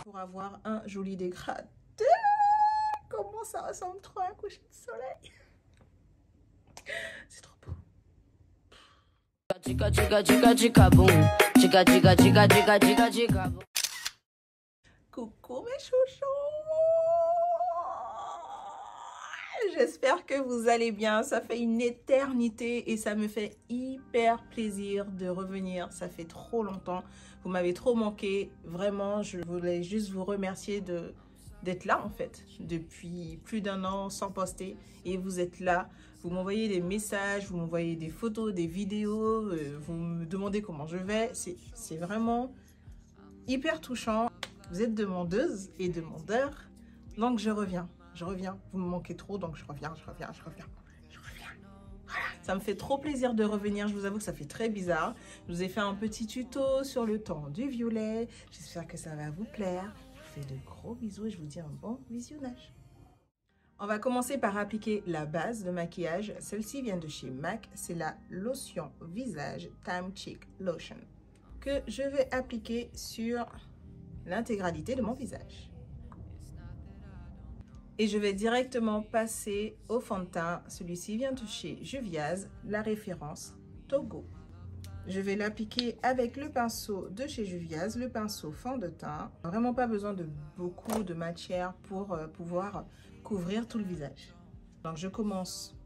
pour avoir un joli dégradé. Comment ça ressemble trop à un coucher de soleil. C'est trop beau. Coucou mes chouchous. J'espère que vous allez bien. Ça fait une éternité et ça me fait hyper plaisir de revenir. Ça fait trop longtemps. Vous m'avez trop manqué. Vraiment, je voulais juste vous remercier d'être là en fait. Depuis plus d'1 an sans poster. Et vous êtes là. Vous m'envoyez des messages, vous m'envoyez des photos, des vidéos. Vous me demandez comment je vais. C'est vraiment hyper touchant. Vous êtes demandeuse et demandeur. Donc je reviens. Vous me manquez trop, donc je reviens. Voilà. Ça me fait trop plaisir de revenir. Je vous avoue que ça fait très bizarre. Je vous ai fait un petit tuto sur le temps du violet. J'espère que ça va vous plaire. Je vous fais de gros bisous et je vous dis un bon visionnage. On va commencer par appliquer la base de maquillage. Celle-ci vient de chez MAC. C'est la lotion visage Time Cheek Lotion que je vais appliquer sur l'intégralité de mon visage. Et je vais directement passer au fond de teint. Celui-ci vient de chez Juviaz, la référence Togo. Je vais l'appliquer avec le pinceau de chez Juviaz, le pinceau fond de teint. Vraiment pas besoin de beaucoup de matière pour pouvoir couvrir tout le visage. Donc je commence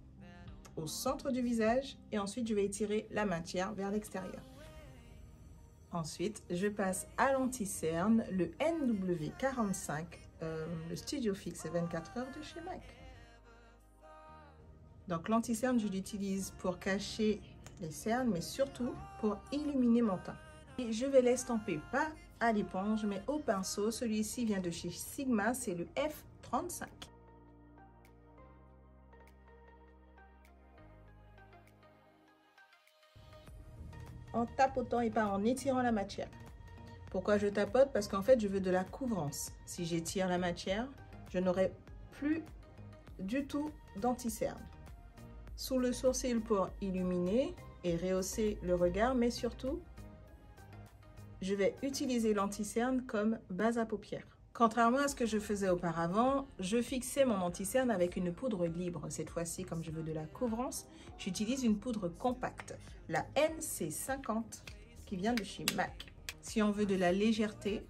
au centre du visage et ensuite je vais étirer la matière vers l'extérieur. Ensuite, je passe à l'anti-cerne, le NW45. Le Studio Fix 24 heures de chez MAC. Donc l'anti-cerne, je l'utilise pour cacher les cernes, mais surtout pour illuminer mon teint. Et je vais l'estamper pas à l'éponge, mais au pinceau. Celui-ci vient de chez Sigma, c'est le F35. En tapotant et pas en étirant la matière. Pourquoi je tapote? Parce qu'en fait, je veux de la couvrance. Si j'étire la matière, je n'aurai plus du tout d'anti-cerne. Sous le sourcil pour illuminer et rehausser le regard, mais surtout, je vais utiliser l'anti-cerne comme base à paupières. Contrairement à ce que je faisais auparavant, je fixais mon anti-cerne avec une poudre libre. Cette fois-ci, comme je veux de la couvrance, j'utilise une poudre compacte, la NC50, qui vient de chez MAC. Si on veut de la légèreté,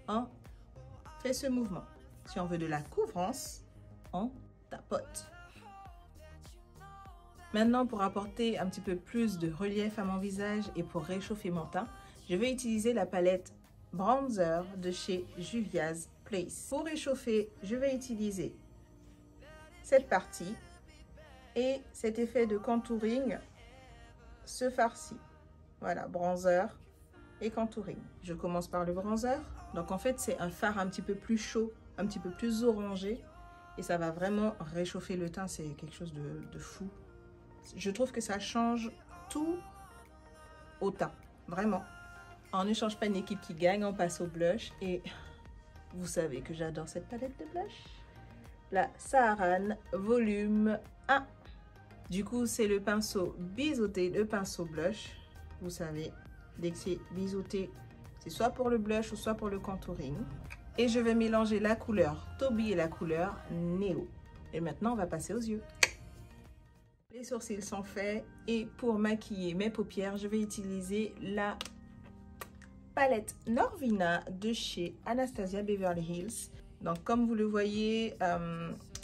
on fait ce mouvement. Si on veut de la couvrance, on tapote. Maintenant, pour apporter un petit peu plus de relief à mon visage et pour réchauffer mon teint, je vais utiliser la palette Bronzer de chez Juviaz Place. Pour réchauffer, je vais utiliser cette partie et cet effet de contouring, ce farci. Voilà, bronzer et contouring. Je commence par le bronzer. Donc en fait, c'est un fard un petit peu plus chaud, un petit peu plus orangé. Et ça va vraiment réchauffer le teint. C'est quelque chose de fou. Je trouve que ça change tout au teint. Vraiment. On ne change pas une équipe qui gagne, on passe au blush. Et vous savez que j'adore cette palette de blush. La Saharan Volume 1. Du coup, c'est le pinceau biseauté, le pinceau blush. Vous savez, dès que c'est biseauté, c'est soit pour le blush ou soit pour le contouring. Et je vais mélanger la couleur Toby et la couleur Neo. Et maintenant, on va passer aux yeux. Les sourcils sont faits. Et pour maquiller mes paupières, je vais utiliser la palette Norvina de chez Anastasia Beverly Hills. Donc, comme vous le voyez,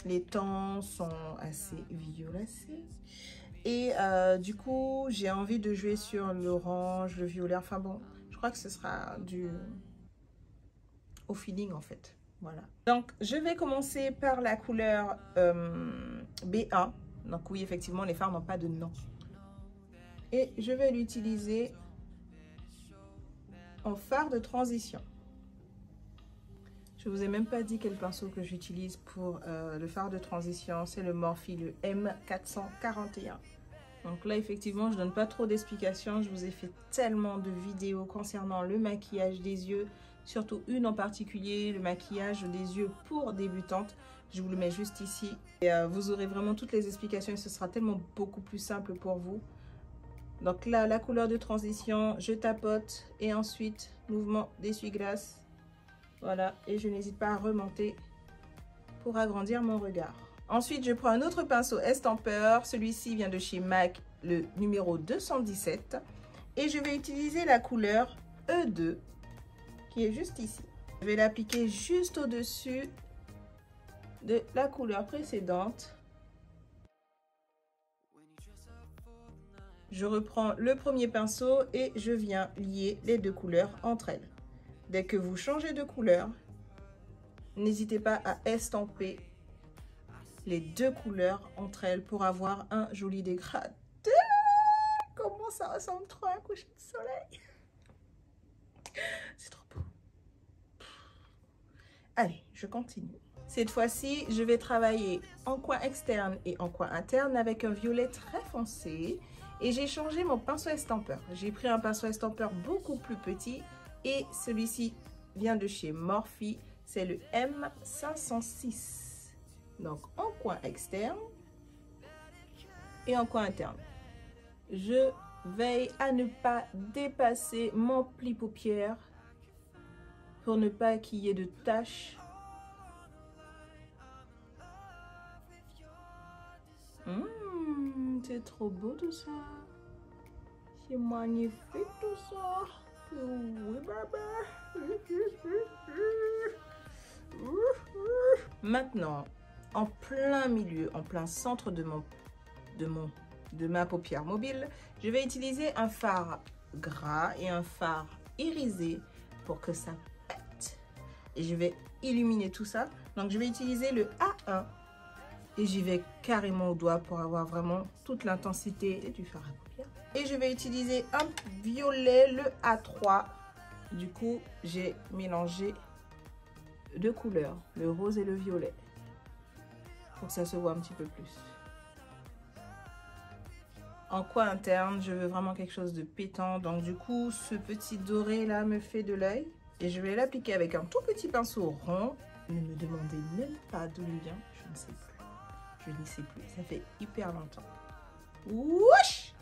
les tons sont assez violacés. Et du coup, j'ai envie de jouer sur l'orange, le violet. Enfin bon, je crois que ce sera au feeling en fait. Voilà. Donc, je vais commencer par la couleur B1. Donc oui, effectivement, les fards n'ont pas de nom. Et je vais l'utiliser en fard de transition. Je ne vous ai même pas dit quel pinceau que j'utilise pour le fard de transition. C'est le Morphe, le M441. Donc là, effectivement, je ne donne pas trop d'explications. Je vous ai fait tellement de vidéos concernant le maquillage des yeux. Surtout une en particulier, le maquillage des yeux pour débutantes. Je vous le mets juste ici. Et vous aurez vraiment toutes les explications et ce sera tellement beaucoup plus simple pour vous. Donc là, la couleur de transition, je tapote et ensuite, mouvement d'essuie-glace. Voilà, et je n'hésite pas à remonter pour agrandir mon regard. Ensuite, je prends un autre pinceau estampeur. Celui-ci vient de chez MAC, le numéro 217. Et je vais utiliser la couleur E2, qui est juste ici. Je vais l'appliquer juste au-dessus de la couleur précédente. Je reprends le premier pinceau et je viens lier les deux couleurs entre elles. Dès que vous changez de couleur, n'hésitez pas à estamper les deux couleurs entre elles pour avoir un joli dégradé. Comment ça ressemble trop à un coucher de soleil. C'est trop beau. Allez, je continue. Cette fois-ci, je vais travailler en coin externe et en coin interne avec un violet très foncé. Et j'ai changé mon pinceau estampeur. J'ai pris un pinceau estampeur beaucoup plus petit et celui-ci vient de chez Morphe. C'est le M506. Donc, en coin externe et en coin interne. Je veille à ne pas dépasser mon pli paupière pour ne pas qu'il y ait de taches. C'est trop beau tout ça. C'est magnifique tout ça. Oui, maintenant, en plein milieu, en plein centre de ma paupière mobile, je vais utiliser un fard gras et un fard irisé pour que ça pète. Et je vais illuminer tout ça. Donc, je vais utiliser le A1 et j'y vais carrément au doigt pour avoir vraiment toute l'intensité du fard à paupières. Et je vais utiliser un violet, le A3. Du coup, j'ai mélangé deux couleurs, le rose et le violet, pour que ça se voit un petit peu plus. En coin interne, je veux vraiment quelque chose de pétant. Donc du coup, ce petit doré là me fait de l'œil. Et je vais l'appliquer avec un tout petit pinceau rond. Ne me demandez même pas d'où il vient. Je ne sais plus. Je ne sais plus. Ça fait hyper longtemps. Wouch!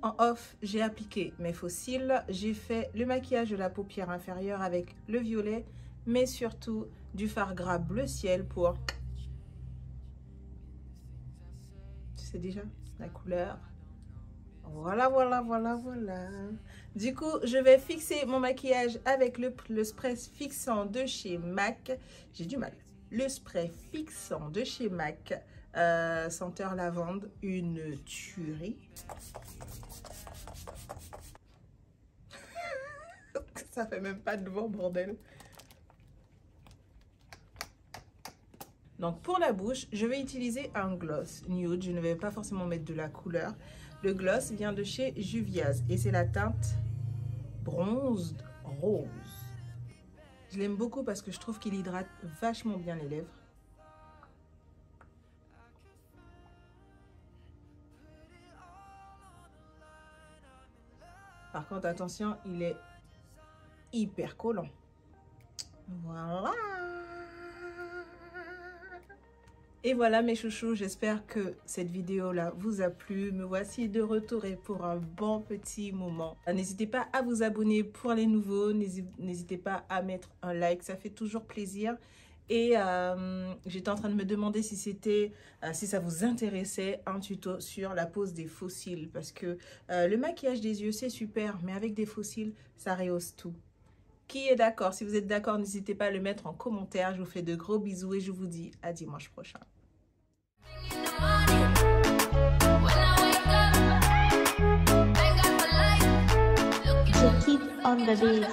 En off, j'ai appliqué mes faux cils. J'ai fait le maquillage de la paupière inférieure avec le violet, mais surtout du fard gras bleu ciel pour... Tu sais déjà la couleur. Voilà, voilà, voilà, voilà. Du coup, je vais fixer mon maquillage avec le spray fixant de chez MAC. J'ai du mal. Le spray fixant de chez MAC, senteur lavande, une tuerie. Ça fait même pas de vent, bordel. Donc pour la bouche, je vais utiliser un gloss nude. Je ne vais pas forcément mettre de la couleur. Le gloss vient de chez Juviaz et c'est la teinte bronze rose. Je l'aime beaucoup parce que je trouve qu'il hydrate vachement bien les lèvres. Par contre, attention, il est hyper collant. Voilà. Et voilà mes chouchous, j'espère que cette vidéo là vous a plu. Me voici de retour et pour un bon petit moment. N'hésitez pas à vous abonner pour les nouveaux, n'hésitez pas à mettre un like, ça fait toujours plaisir. Et j'étais en train de me demander si ça vous intéressait un tuto sur la pose des faux cils. Parce que le maquillage des yeux c'est super, mais avec des faux cils ça rehausse tout. Qui est d'accord? Si vous êtes d'accord, n'hésitez pas à le mettre en commentaire. Je vous fais de gros bisous et je vous dis à dimanche prochain. Je quitte on the beat.